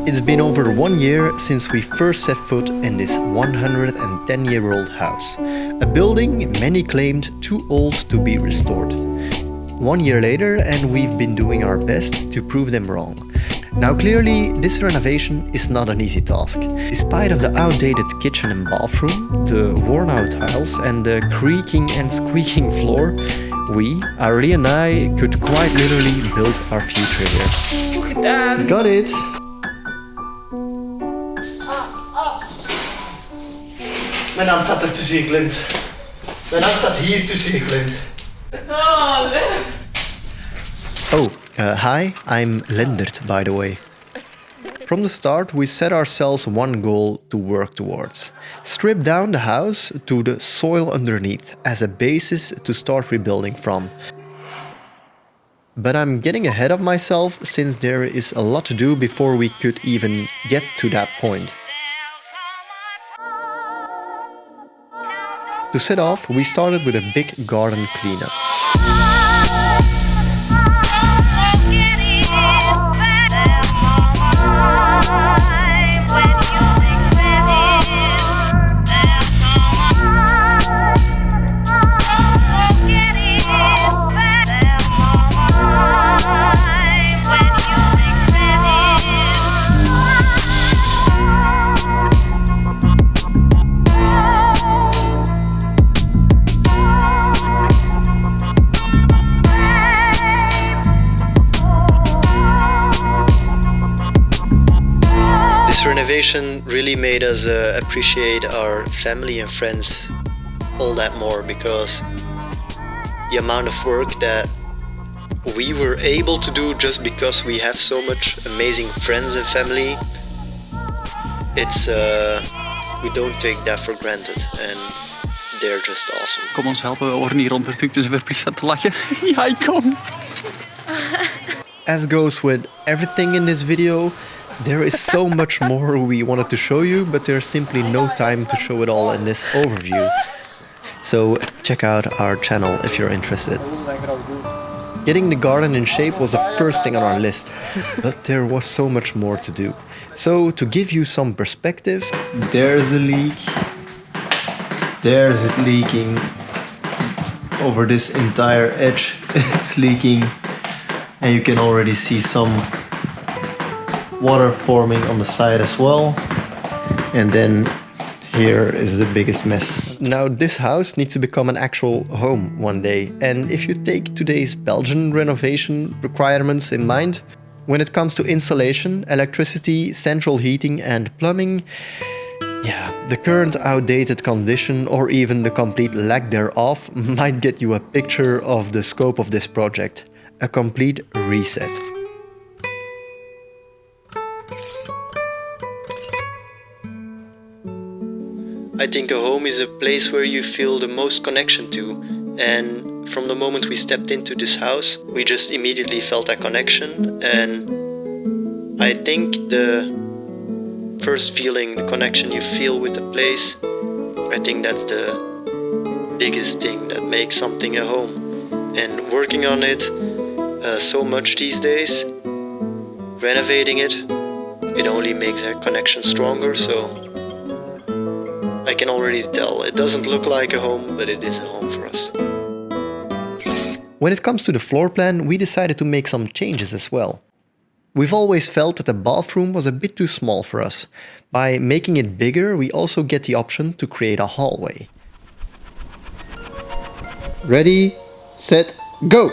It's been over 1 year since we first set foot in this 110-year-old house. A building many claimed too old to be restored. 1 year later, and we've been doing our best to prove them wrong. Now clearly, this renovation is not an easy task. Despite of the outdated kitchen and bathroom, the worn-out tiles and the creaking and squeaking floor, we, Aurélie and I, could quite literally build our future here. Goed gedaan. You got it! Mijn hand staat er tussen geklemd. Mijn hand staat hier tussen geklemd. Oh, leuk. Oh, hi, I'm Lenderd, by the way. From the start, we set ourselves one goal to work towards. Strip down the house to the soil underneath as a basis to start rebuilding from. But I'm getting ahead of myself since there is a lot to do before we could even get to that point. To set off, we started with a big garden cleanup. Renovation really made us appreciate our family and friends all that more, because the amount of work that we were able to do just because we have so much amazing friends and family, it's we don't take that for granted, and they're just awesome. Kom ons helpen, we worden hier onderdrukt, dus verplicht van te lachen. Ja, ik kom. As goes with everything in this video, there is so much more we wanted to show you, but there's simply no time to show it all in this overview. So check out our channel if you're interested. Getting the garden in shape was the first thing on our list, but there was so much more to do. So to give you some perspective, there's a leak. There's it leaking. Over this entire edge it's leaking, and you can already see some water forming on the side as well. And then here is the biggest mess. Now this house needs to become an actual home one day, and if you take today's Belgian renovation requirements in mind, when it comes to insulation, electricity, central heating and plumbing, yeah, the current outdated condition or even the complete lack thereof might get you a picture of the scope of this project. A complete reset. I think a home is a place where you feel the most connection to, and from the moment we stepped into this house, we just immediately felt that connection. And I think the first feeling, the connection you feel with the place, I think that's the biggest thing that makes something a home. And working on it so much these days, renovating it, it only makes that connection stronger. So I can already tell it doesn't look like a home, but it is a home for us. When it comes to the floor plan, we decided to make some changes as well. We've always felt that the bathroom was a bit too small for us. By making it bigger, we also get the option to create a hallway. Ready, set, go!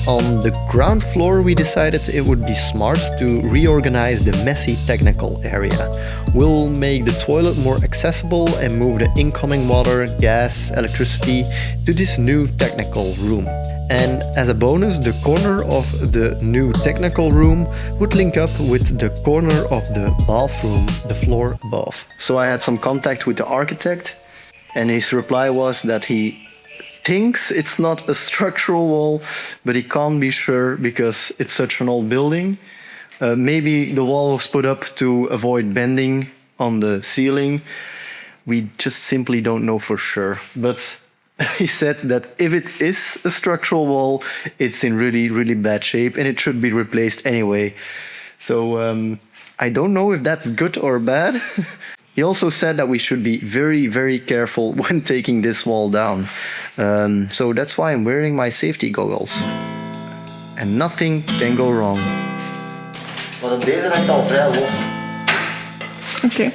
On the ground floor, we decided it would be smart to reorganize the messy technical area. We'll make the toilet more accessible and move the incoming water, gas, electricity to this new technical room. And as a bonus, the corner of the new technical room would link up with the corner of the bathroom, the floor above. So I had some contact with the architect, and his reply was that he thinks it's not a structural wall, but he can't be sure because it's such an old building. Maybe the wall was put up to avoid bending on the ceiling. We just simply don't know for sure. But he said that if it is a structural wall, it's in really, really bad shape and it should be replaced anyway. So I don't know if that's good or bad. He also said that we should be very, very careful when taking this wall down. So that's why I'm wearing my safety goggles. And nothing can go wrong. Maar deze hangt al vrij los. Oké.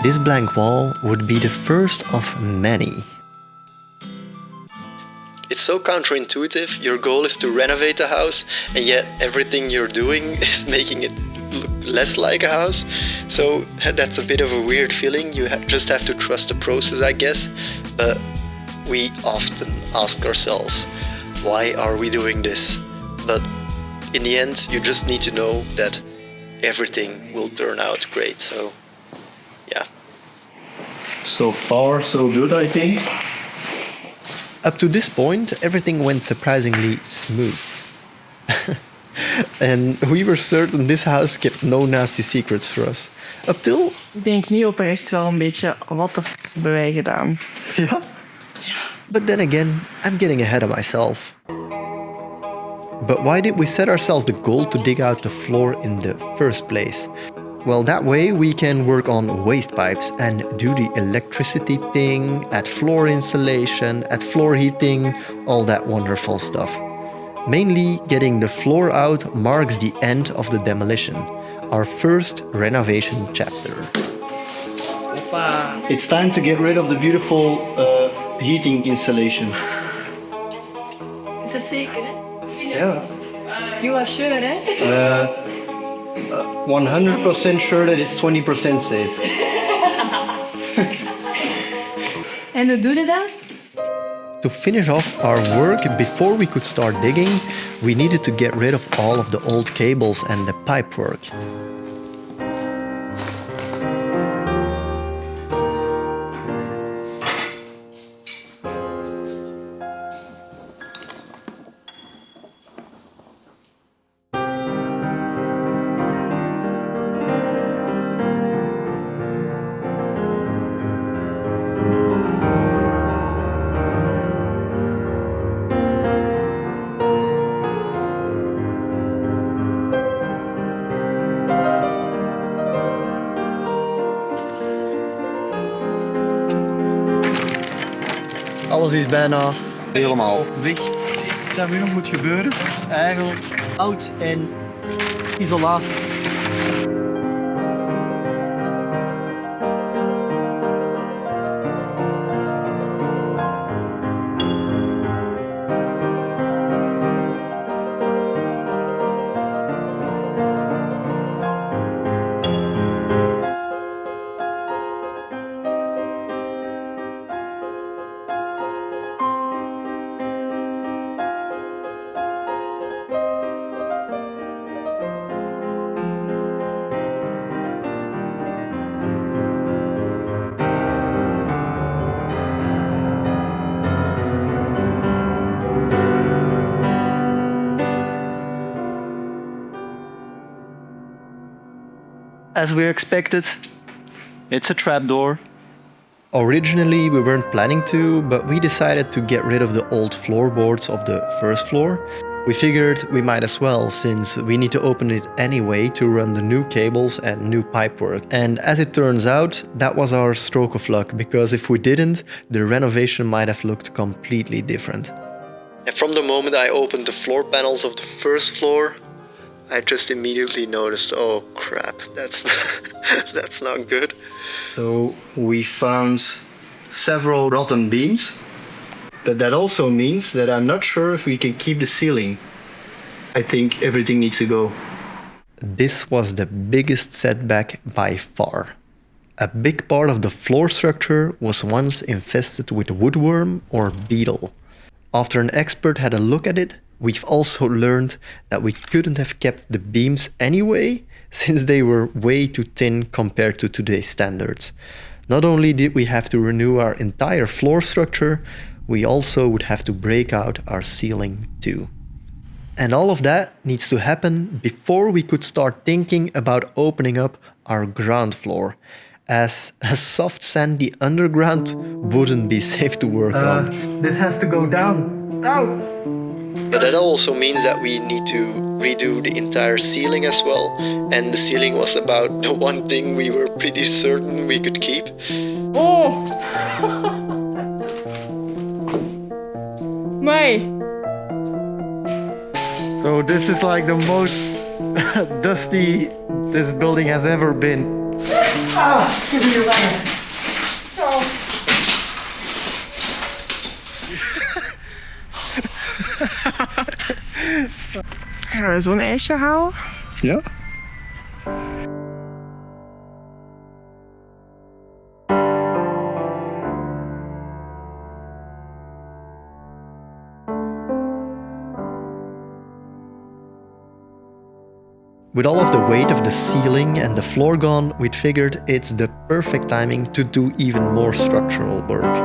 This blank wall would be the first of many. It's so counterintuitive. Your goal is to renovate a house, and yet everything you're doing is making it look less like a house. So that's a bit of a weird feeling. You just have to trust the process, I guess. But we often ask ourselves, why are we doing this? But in the end, you just need to know that everything will turn out great. So yeah. So far, so good, I think. Up to this point, everything went surprisingly smooth. And we were certain this house kept no nasty secrets for us. Up till... Ik denk nu oprecht wel een beetje, wat de f hebben wij gedaan? Ja. But then again, I'm getting ahead of myself. But why did we set ourselves the goal to dig out the floor in the first place? Well, that way we can work on waste pipes and do the electricity thing, add floor insulation, add floor heating, all that wonderful stuff. Mainly getting the floor out marks the end of the demolition, our first renovation chapter. Hoppa. It's time to get rid of the beautiful heating installation. Is dat zeker, hè? Yeah. You are sure, hè? 100% sure that it's 20% safe. En hoe doe je dat? To finish off our work before we could start digging, we needed to get rid of all of the old cables and the pipework. Alles is bijna helemaal weg. Wat nu nog moet gebeuren is eigenlijk hout en isolatie. As we expected, it's a trapdoor. Originally, we weren't planning to, but we decided to get rid of the old floorboards of the first floor. We figured we might as well, since we need to open it anyway to run the new cables and new pipework. And as it turns out, that was our stroke of luck, because if we didn't, the renovation might have looked completely different. And from the moment I opened the floor panels of the first floor, I just immediately noticed, oh crap, that's that's not good. So we found several rotten beams, but that also means that I'm not sure if we can keep the ceiling. I think everything needs to go. This was the biggest setback by far. A big part of the floor structure was once infested with woodworm or beetle. After an expert had a look at it, we've also learned that we couldn't have kept the beams anyway, since they were way too thin compared to today's standards. Not only did we have to renew our entire floor structure, we also would have to break out our ceiling too. And all of that needs to happen before we could start thinking about opening up our ground floor, as a soft sandy underground wouldn't be safe to work on. This has to go down. Ow! But that also means that we need to redo the entire ceiling as well, and the ceiling was about the one thing we were pretty certain we could keep. Oh! Mij. So this is like the most dusty this building has ever been. Gaan we zo'n ijsje halen? Ja. With all of the weight of the ceiling and the floor gone, we'd figured it's the perfect timing to do even more structural work.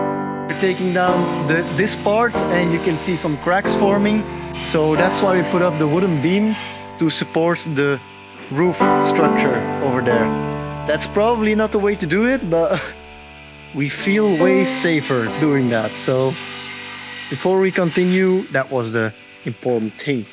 We're taking down this part and you can see some cracks forming. So that's why we put up the wooden beam to support the roof structure over there. That's probably not the way to do it, but we feel way safer doing that. So before we continue, that was the important thing.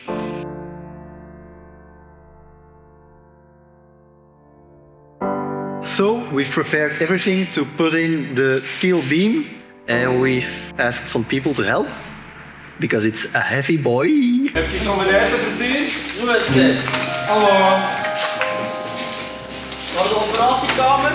So we've prepared everything to put in the steel beam, and we've asked some people to help because it's a heavy boy. Heb je zo'n leiter verdiend? Hoe is het? Hallo. Waar de operatiekamer?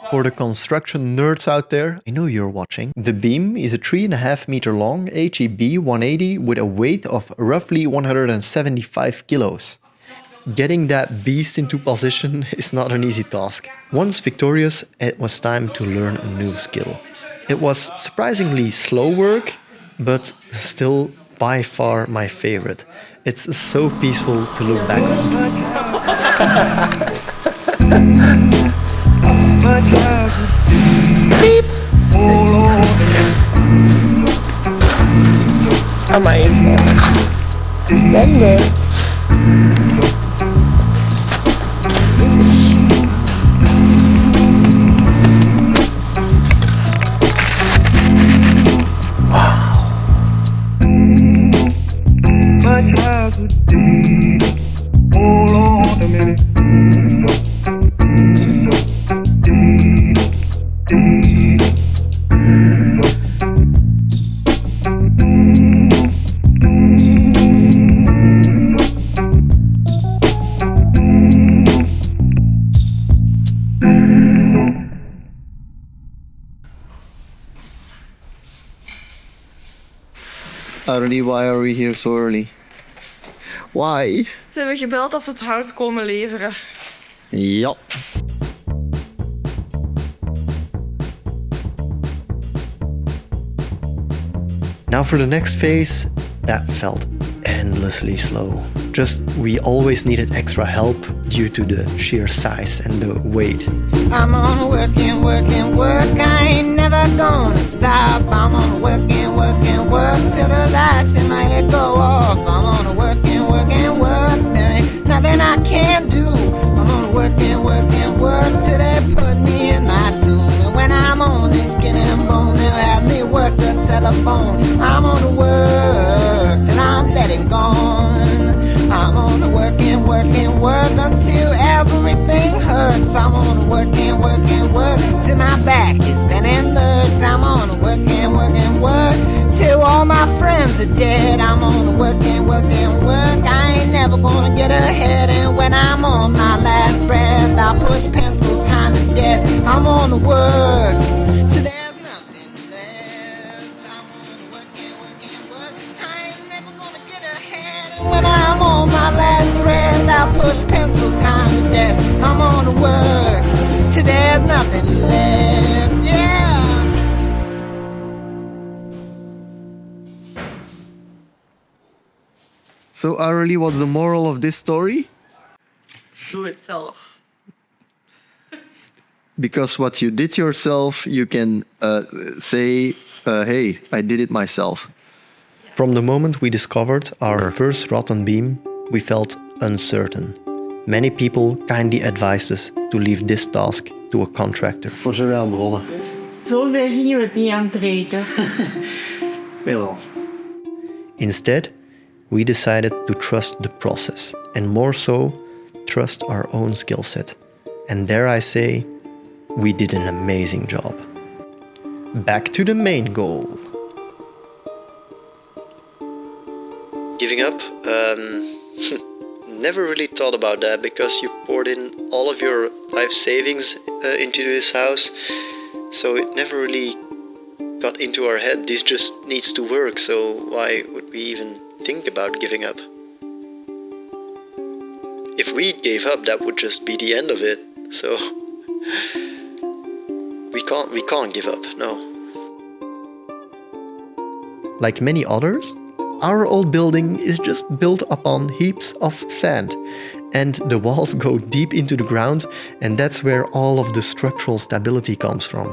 For the construction nerds out there, I know you're watching. The beam is a 3.5 meter long HEB 180 with a weight of roughly 175 kilos. Getting that beast into position is not an easy task. Once victorious, it was time to learn a new skill. It was surprisingly slow work, but still by far my favorite. It's so peaceful to look back on. Beep. Amazing. Lenderd. Aurélie, why are we here so early? Why? Ze hebben gebeld als ze het hout komen leveren. Ja. Now for the next phase, that felt endlessly slow. Just we always needed extra help due to the sheer size and the weight. I'm on working, working, work. I ain't never gonna stop. I'm on working, working, work till the lights in my head go off. I'm on working, working, work. There ain't nothing I can't the telephone. I'm on the work till I'm dead and gone. I'm on the work and work and work until everything hurts. I'm on the work and work and work till my back is bent and lurched. I'm on the work and work and work till all my friends are dead. I'm on the work and work and work. I ain't never gonna get ahead. And when I'm on my last breath, I'll push pencils behind the desk. I'm on the work till there's nothing left. I'm on the work and work and work. I ain't never gonna get ahead. And when I'm on my last breath, I'll push pencils behind the desk. I'm on the work till there's nothing left. Yeah. So, Aurélie, what's the moral of this story? Doe het zelf. Because what you did yourself, you can say, hey, I did it myself. From the moment we discovered our first rotten beam, we felt uncertain. Many people kindly advised us to leave this task to a contractor. Voor zowel bronnen. Zo ver gingen we het niet aantreken. Wel. Instead, we decided to trust the process, and more so, trust our own skill set. And dare I say, we did an amazing job. Back to the main goal. Giving up? Never really thought about that because you poured in all of your life savings into this house. So it never really got into our head. This just needs to work, so why would we even think about giving up? If we gave up, that would just be the end of it. So we can't give up, no. Like many others, our old building is just built upon heaps of sand, and the walls go deep into the ground, and that's where all of the structural stability comes from.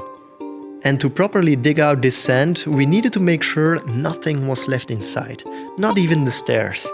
And to properly dig out this sand, we needed to make sure nothing was left inside, not even the stairs.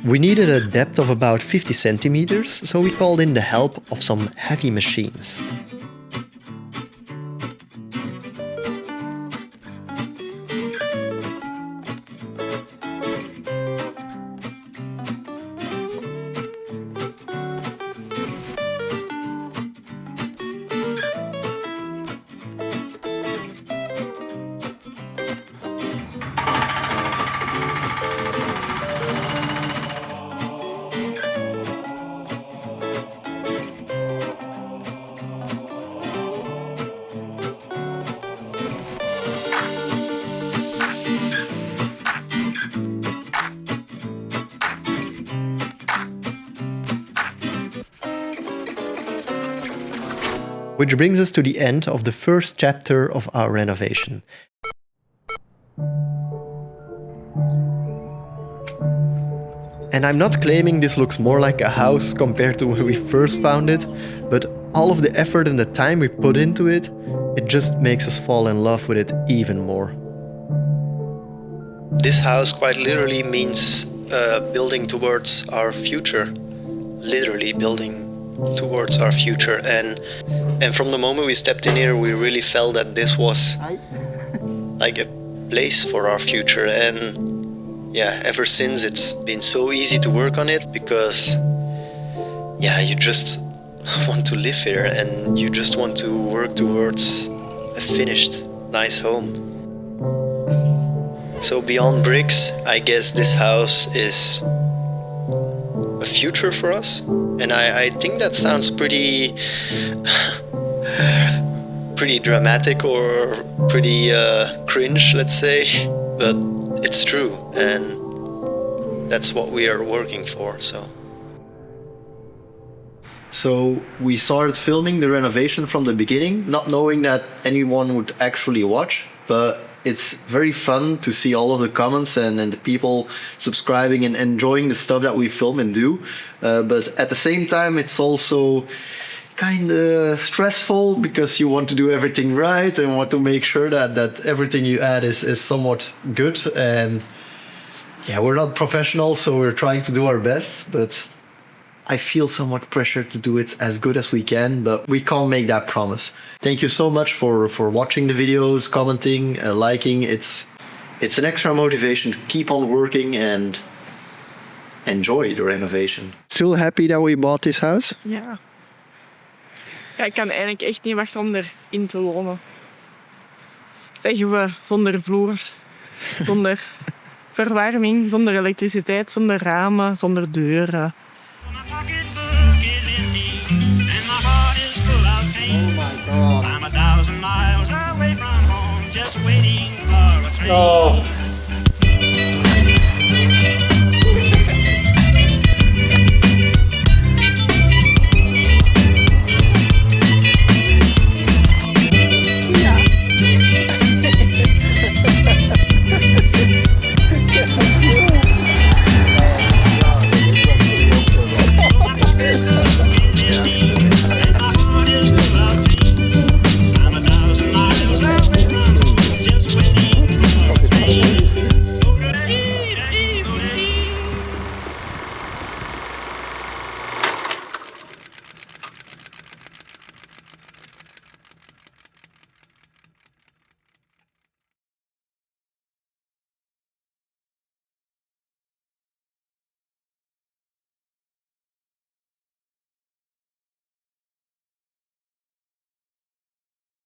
We needed a depth of about 50 centimeters, so we called in the help of some heavy machines. Which brings us to the end of the first chapter of our renovation. And I'm not claiming this looks more like a house compared to when we first found it, but all of the effort and the time we put into it, it just makes us fall in love with it even more. This house quite literally means building towards our future. Literally building towards our future, and from the moment we stepped in here, we really felt that this was like a place for our future. And yeah, ever since it's been so easy to work on it, because yeah, you just want to live here and you just want to work towards a finished, nice home. So beyond bricks, I guess this house is a future for us. And I think that sounds pretty pretty dramatic or pretty cringe, let's say, but it's true, and that's what we are working for. So we started filming the renovation from the beginning, not knowing that anyone would actually watch, but it's very fun to see all of the comments and the people subscribing and enjoying the stuff that we film and do. But at the same time, it's also kind of stressful because you want to do everything right and want to make sure that everything you add is somewhat good. And yeah, we're not professionals, so we're trying to do our best, but I feel somewhat pressure to do it as good as we can, but we can't make that promise. Thank you so much for watching the videos, commenting, liking. It's an extra motivation to keep on working and enjoy the renovation. Still happy that we bought this house? Ja. Ja, ik kan eigenlijk echt niet wachten om erin te wonen. Zeggen we zonder vloer, zonder verwarming, zonder elektriciteit, zonder ramen, zonder deuren. Oh.